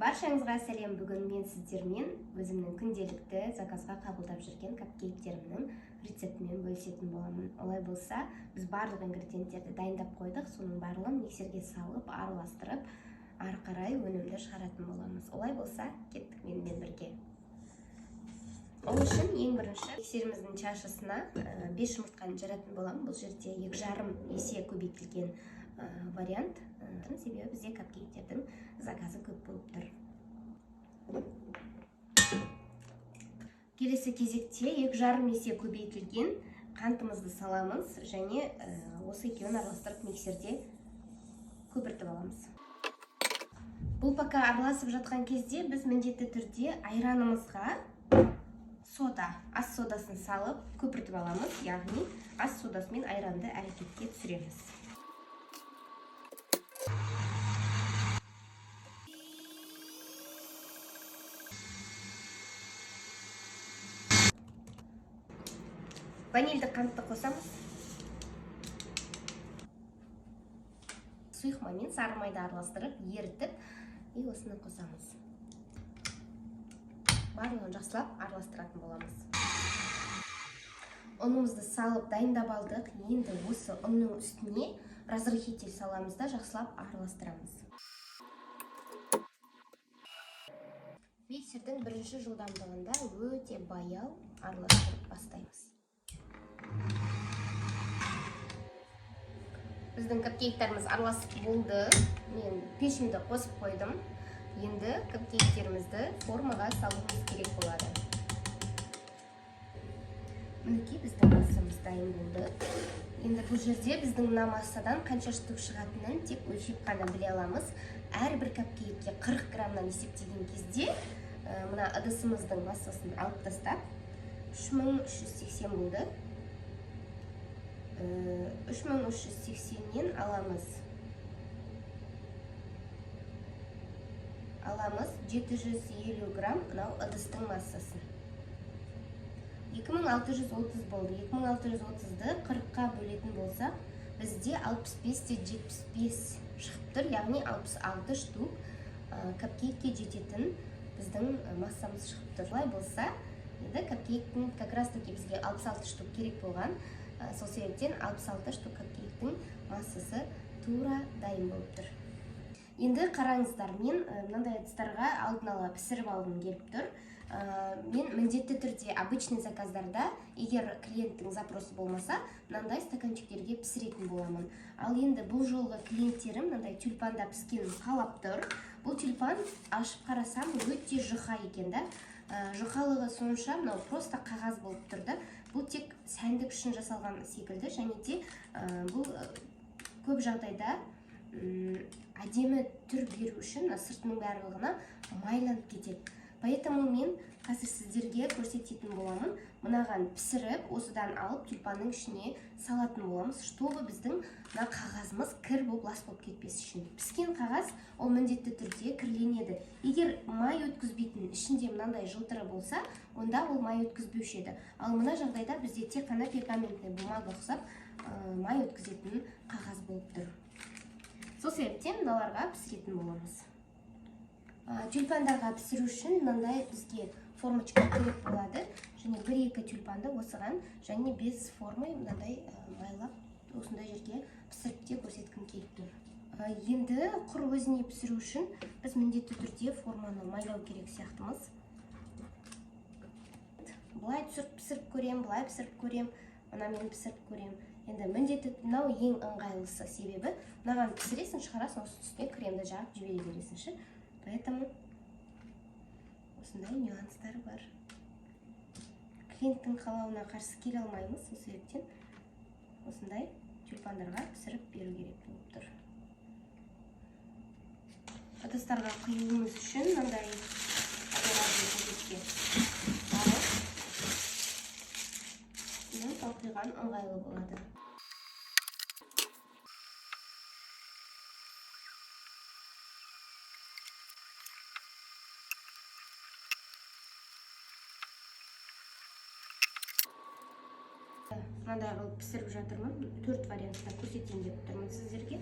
Баршаңызға сәлем. Бүгін мен сіздермен өзімнің күнделікті заказға қабылдап жүрген капкейктерімнің рецептімен бөлісетін боламын. Олай болса, біз барлық ингредиенттерді дайындап қойдық, соның барлығын миксерге салып, араластырып, ары қарай өнімді шығаратын боламыз. Олай болса, кеттік менімен бірге. Ол үшін ең бірінші миксеріміздің чашысына 5 жұмыртқаны жаратын боламын. Бұл жерде 2,5 есе көбейтілген вариант. Себебі бізде капкейктердің заказы көп болып тұр. Келесі кезекте 2,5 есе көбейтілген қантымызды саламыз және осы екеуін араластырып миксерде көпіртіп аламыз. Бұл пока араласып жатқан кезде біз міндетті түрде айранымызға ас содасын салып көпіртіп аламыз, яғни ас содасы мен айранды әрекетке түсіреміз. Ванильді қантты қосамыз. Сұйық маймен сары майды араластырып, ерітіп, осыны қосамыз. Барлығын жақсылап араластыратын боламыз. Ұнымызды салып дайындап алдық. Енді осы ұнның үстіне разрыхитель саламыз да жақсылап араластырамыз. Миксердің бірінші жылдамдығында өте баяу араластырып бастаймыз. Біздің капкейктеріміз араласып болды. Мен пешімді қосып қойдым. Енді капкейктерімізді формаға салуымыз керек болады. Мінекей біздің массамыз дайын болды. Енді бұл жерде біздің мына массадан қанша штук шығатынын тек өлшеп қана біле аламыз. Әрбір капкейкке 40 граммнан есептеген кезде мына ыдысымыздың массасын алып тастап 3380 болды. 3380-нен аламыз 750 грамм мынау ыдыстың массасын. 2630 болды. 2630-ды 40-қа бөлетін болса, бізде 65-75 шығып тұр, яғни 66 штук капкейкке жететін біздің массамыз шығып тұр. Олай болса, енді капкейктің как раз таки бізге 66 штук керек болған. Сол себептен 66 штук капкейктің массасы тура дайын болып тұр. Енді қараңыздар, мен мынандай ыдыстарға алдын ала пісіріп алғым келіп тұр. Мен міндетті түрде обычный заказдарда, егер клиенттің запросы болмаса, мынандай стаканчиктерге пісіретін боламын. Ал енді бұл жолғы клиенттерім мынандай тюльпанда піскенін қалап тұр. Бұл тюльпан ашып қарасам өте жұқа екен да. Жұқалығы сонша, мынау просто қағаз болып тұрды. Бұл тек сәндік үшін жасалған секілді, және де бұл көп жағдайда әдемі түр беру үшін сыртының барлығына майланып кетеді. Поэтому мен қазір сіздерге көрсететін боламын. Мынаған пісіріп, осыдан алып тюльпанның ішіне салатын боламыз, чтобы біздің қағазымыз кір болып лас болып кетпес үшін. Піскен қағаз ол міндетті түрде кірленеді. Егер май өткізбейтін ішінде мынандай жылтыры болса, онда ол май өткізбеуші еді. Ал мына жағдайда бізде тек қана пергаментный бумага ұқсап май өткізетін қағаз болып тұр. Сол себептен мыналарға пісіретін боламыз. Тюльпандарға пісіру үшін мынандай бізге формочка керек болады. Және 1-2 тюльпанды осыған және без формы мынандай майлап осындай жерге пісіріп те көрсеткім келіп тұр. Енді құр өзіне пісіру үшін біз міндетті түрде форманы майлау керек сияқтымыз. Бұлай түсіріп пісіріп көрем, бұлай пісіріп көрем, мына мен пісіріп көрем. Енді міндетті мынау ең ыңғайлысы, себебі мынаған пісіресің, шығарасың, осы үстіне кремді жағып жібере бересің. Поэтому осындай нюанстар бар. Клиенттің қалауына қарсы келе алмаймыз, сол себептен осындай тюльпандарға пісіріп беру керек болып тұр. Ыдыстарға құюымыз үшін мынандай пакетке барып, толқиған ыңғайлы болады. Мынандай қылып пісіріп жатырмын. 4 вариантта көрсетейін деп тұрмын сіздерге.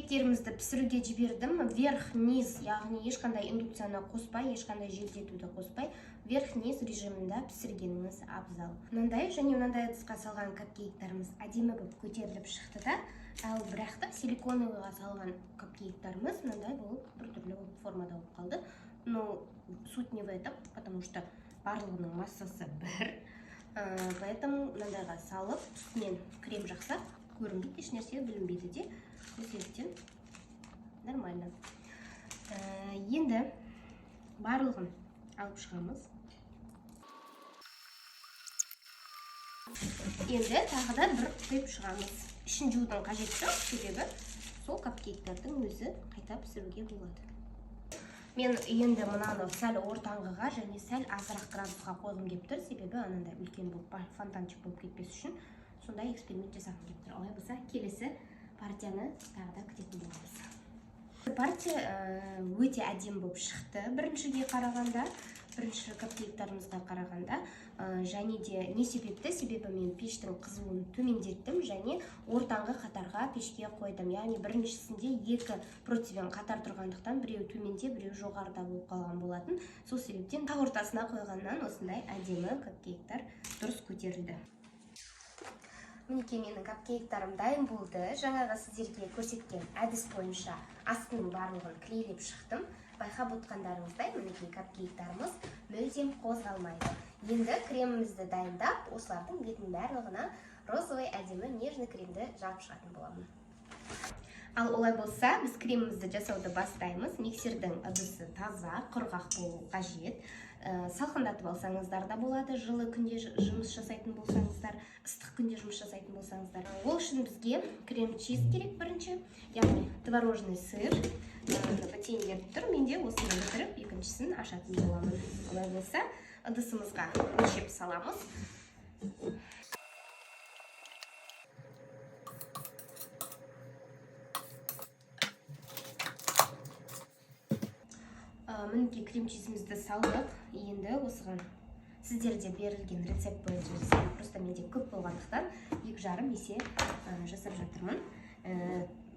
капкейктерімізді пісіруге жібердім. Верх низ, яғни ешқандай индукцияны қоспай, ешқандай желдетуді қоспай, верх низ режимінде пісіргеніңіз абзал. Мынандай және мынандай ыдысқа салған капкейктеріміз әдемі болып көтеріліп шықты да, ал бірақта силиконовыйға салған капкейктеріміз мынандай болып біртүрлі формада болып қалды. Но суть не в этом, потому что барлығының массасы бір. Поэтому мынандайға салып, үстінен крем жақсақ, көрінбейді, еш нәрсе білінбейді де. Бұл себептен нормально. Енді барлығын алып шығамыз. Енді тағы да бір құйып шығамыз. Ішін жуудың қажеті жоқ, себебі сол капкейктердің өзі қайта пісіруге болады. Мен енді мынаны сәл ортаңғыға және сәл азырақ градусқа қойғым келіп тұр, себебі анандай үлкен болып фонтанчик болып кетпес үшін сондай эксперимент жасағым келіп тұр. Олай болса, келесі партияны тағы да күтетін боламыз. Партия өте әдемі болып шықты біріншіге қарағанда, бірінші капкейктерімізге қарағанда, және де не себепті? Себебі мен пештің қызуын төмендеттім және ортаңғы қатарға пешке қойдым. Яғни біріншісінде екі противен қатар тұрғандықтан біреу төменде, біреу жоғарыда болып қалған болатын. Сол себептен тақ ортасына қойғаннан осындай әдемі капкейктер дұрыс көтерілді. Мінекей менің капкейктерім дайын болды. Жаңағы сіздерге көрсеткен әдіс бойынша астының барлығын клейлеп шықтым. Байқап отқандарыңыздай, мінекей капкейктеріміз мүлдем қозғалмайды. Енді кремімізді дайындап, осылардың бетінің барлығына розовый әдемі нежный кремді жағып шығатын боламын. Ал олай болса, біз кремімізді жасауды бастаймыз. Миксердің ыдысы таза, құрғақ болу қажет. Салқындатып алсаңыздар да болады, жылы күнде жұмыс жасайтын болсаңыздар, ыстық күнде жұмыс жасайтын болсаңыздар. Ол үшін бізге крем-чиз керек бірінші, яғни творожный сыр. Патейіндер тұр, менде осыны бітіріп, екіншісін ашатын боламын. Олай болса, ыдысымызға өлшеп саламыз. Мінекей крем-чизімізді салдық. Енді осыған сіздерде берілген рецепт бойынша жасаймын. Просто менде көп болғандықтан 2,5 есе жасап жатырмын.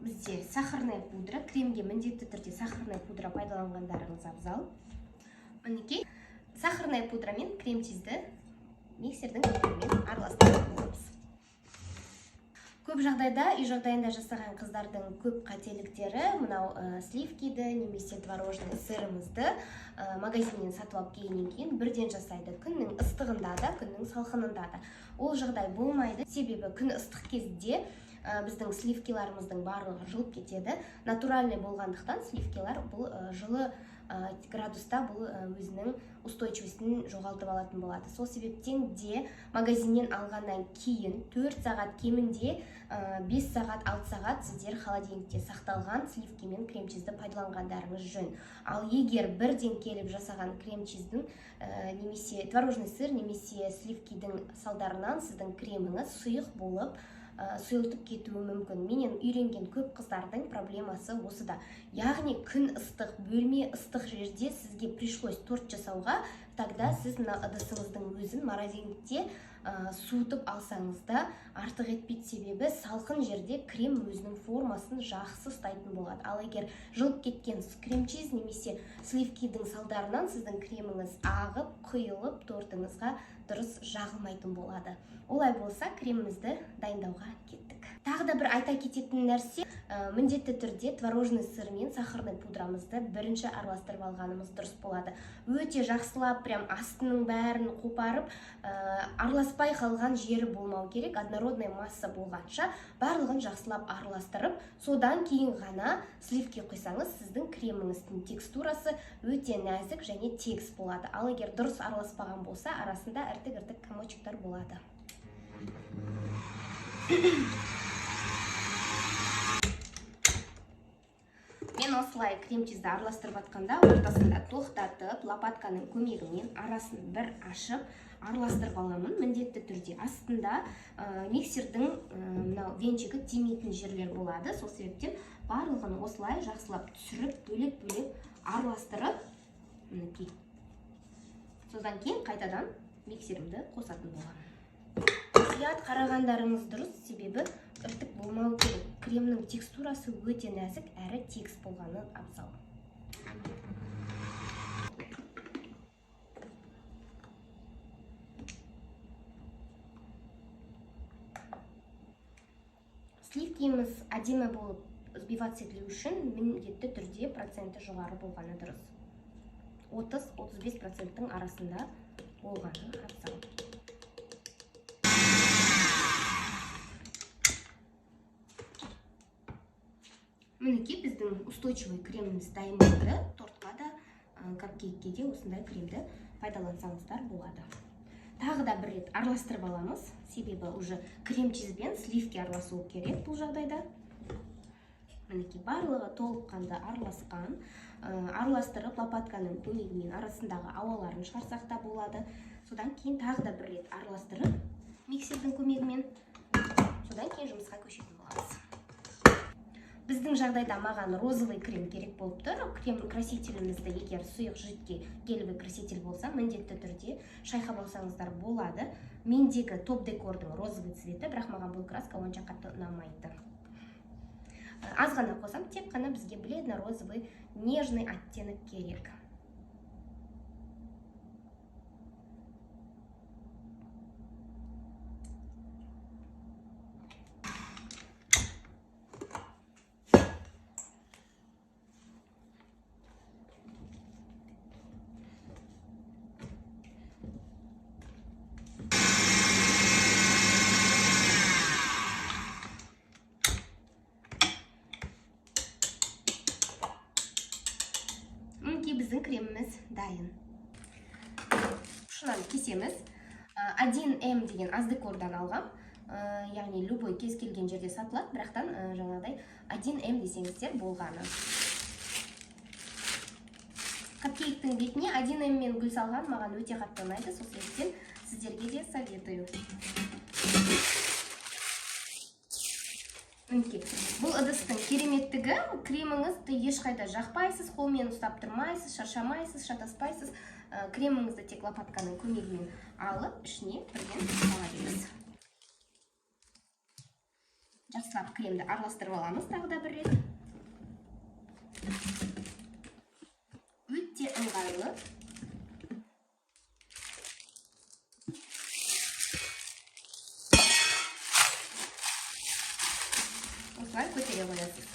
Бізде сахарная пудра, кремге міндетті түрде сахарная пудра пайдаланғандарыңыз абзал. Мінекей сахарная пудра мен крем-чизді миксердің көмегімен араластырып боламыз. Көп жағдайда, үй жағдайында жасаған қыздардың көп қателіктері мынау сливкиді немесе творожный сырымызды магазиннен сатып алып келгеннен кейін бірден жасайды. Күннің ыстығында да, күннің салқынында да. Ол жағдай болмайды, себебі күн ыстық кезде біздің сливкиларымыздың барлығы жылып кетеді. Натуральный болғандықтан сливкилар бұл жылы градуста бұл өзінің устойчивостін жоғалтып алатын болады. Сол себептен де магазиннен алғаннан кейін 4 сағат кемінде 5 сағат, 6 сағат сіздер холодильникте сақталған сливки мен крем-чизді пайдаланғандарыңыз жөн. Ал егер бірден келіп жасаған крем-чиздің немесе творожный сыр немесе сливкидің салдарынан сіздің креміңіз сұйық болып сұйылтып кетуі мүмкін. Менен үйренген көп қыздардың проблемасы осыда. Яғни күн ыстық, бөлме ыстық жерде сізге пришлось торт жасауға, тогда сіз мына ыдысыңыздың өзін морозильникте суытып алсаңыз да артық етпейді, себебі салқын жерде крем өзінің формасын жақсы ұстайтын болады. Ал егер жылып кеткен крем-чиз немесе сливкидің салдарынан сіздің креміңіз ағып, құйылып, тортыңызға дұрыс жағылмайтын болады. Олай болса, кремімізді дайындауға кеттік. Тағы да бір айта кететін нәрсе, міндетті түрде творожный сыр мен сахарный пудрамызды бірінші араластырып алғанымыз дұрыс болады. Өте жақсылап, прям астының бәрін қопарып, араласпай қалған жері болмау керек. Однородная масса болғанша барлығын жақсылап араластырып, содан кейін ғана сливки құйсаңыз, сіздің креміңіздің текстурасы өте нәзік және тегіс болады. Ал егер дұрыс араласпаған болса, арасында іртік-іртік комочектар болады. Мен осылай крем-чизді араластырып атқанда, ортасында тоқтатып, лопатканың көмегімен арасын бір ашып, араластырып аламын. Міндетті түрде астында миксердің венчигі тимейтін жерлер болады. Сол себептен барлығын осылай жақсылап түсіріп, бөлек-бөлек араластырып, содан кейін қайтадан миксерімді қосатын боламын. Мұқият қарағандарыңыз дұрыс, себебі іртік болмау керек. Кремнің текстурасы өте нәзік әрі тегіс болғаны абзал. Сливкеміз әдемі болып взбиваться етілу үшін міндетті түрде проценті жоғары болғаны дұрыс. 30-35%-тің арасында болғаны абзал. Мінекей біздің устойчивый креміміз дайын болды. Тортқа да, капкейкке де осындай кремді пайдалансаңыздар болады. Тағы да бір рет араластырып аламыз, себебі уже крем-чизбен сливки араласу керек бұл жағдайда. Мінекей барлығы толыққанды араласқан. Араластырып лопатканың көмегімен арасындағы ауаларын шығарсақ та болады. Содан кейін тағы да бір рет араластырып миксердің көмегімен, содан кейін жұмысқа көшетін боламыз. Біздің жағдайда маған розовый крем керек болып тұр. Крем красителімізді егер сұйық жидкий гелевый краситель болса, міндетті түрде шайқап алсаңыздар болады. Мендегі топ декордың розовый цветі, бірақ маған бұл краска онша қатты ұнамайды. Аз ғана қосам, тек қана бізге бледно-розовый нежный оттенок керек. Біздің креміміз дайын. Шынан кесеміз. 1М деген аз декордан алғам. Яғни любой кез келген жерде сатылады, бірақтан жаңағыдай 1М десеңіздер болғаны. Капкейктің бетіне 1М мен гүл салған маған өте қатты ұнайды, сол себептен сіздерге де советую. Бұл ыдыстың кереметтігі, креміңізді ешқайда жақпайсыз, қолмен ұстап тұрмайсыз, шаршамайсыз, шатаспайсыз. Креміңізді тек лопатканың көмегімен алып, ішіне бірден сала беріңіз. Жақсылап кремді араластырып аламыз тағы да бір рет. Өте ыңғайлы. Осылай көтере қоясыз.